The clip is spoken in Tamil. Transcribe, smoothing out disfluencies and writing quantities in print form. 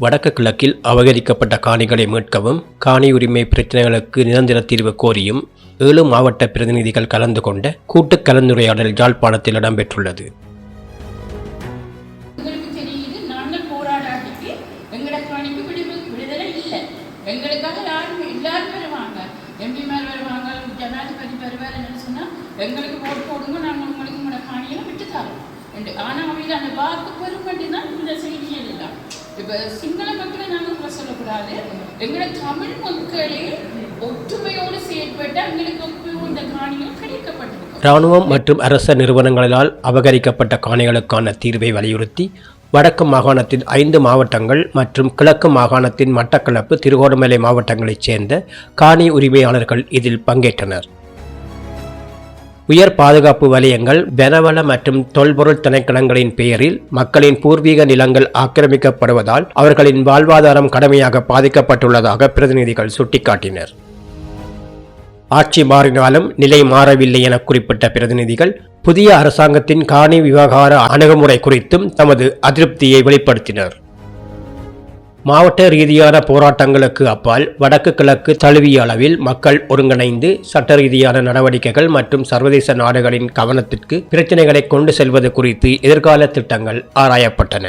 வடக்கு கிழக்கில் அபகரிக்கப்பட்ட காணிகளை மீட்கவும் காணி உரிமை பிரச்சினைகளுக்கு நிரந்தர தீர்வு கோரியும் 7 மாவட்ட பிரதிநிதிகள் கலந்து கொண்ட கூட்டு கலந்துரையாடல் யாழ்ப்பாணத்தில் இடம்பெற்றுள்ளது. ஆனால் அவங்க அந்த வாக்கு பெருமட்டி தான் இந்த செய்திகள் எல்லாம். இப்போ சிங்கள மக்களை நாங்கள் கூட சொல்லக்கூடாது, எங்களை தமிழ் மக்களே ஒற்றுமையோடு செயற்பட்டு எங்களுக்கு இந்த காணிகள் கிடைக்கப்பட்டிருக்கும். இராணுவம் மற்றும் அரச நிறுவனங்களால் அபகரிக்கப்பட்ட காணிகளுக்கான தீர்வை வலியுறுத்தி வடக்கு மாகாணத்தின் 5 மாவட்டங்கள் மற்றும் கிழக்கு மாகாணத்தின் மட்டக்களப்பு, திருகோணமலை மாவட்டங்களைச் சேர்ந்த காணி உரிமையாளர்கள் இதில் பங்கேற்றனர். உயர் பாதுகாப்பு வலயங்கள், வனவள மற்றும் தொல்பொருள் திணைக்களங்களின் பெயரில் மக்களின் பூர்வீக நிலங்கள் ஆக்கிரமிக்கப்படுவதால் அவர்களின் வாழ்வாதாரம் கடுமையாக பாதிக்கப்பட்டுள்ளதாக பிரதிநிதிகள் சுட்டிக்காட்டினர். ஆட்சி மாறினாலும் நிலை மாறவில்லை என குறிப்பிட்ட பிரதிநிதிகள் புதிய அரசாங்கத்தின் காணி விவகார அணுகுமுறை குறித்தும் தமது அதிருப்தியை வெளிப்படுத்தினர். மாவட்ட ரீதியான போராட்டங்களுக்கு அப்பால் வடக்கு கிழக்கு தழுவிய அளவில் மக்கள் ஒருங்கிணைந்து சட்ட ரீதியான நடவடிக்கைகள் மற்றும் சர்வதேச நாடுகளின் கவனத்திற்கு பிரச்சினைகளை கொண்டு செல்வது குறித்து எதிர்கால திட்டங்கள் ஆராயப்பட்டன.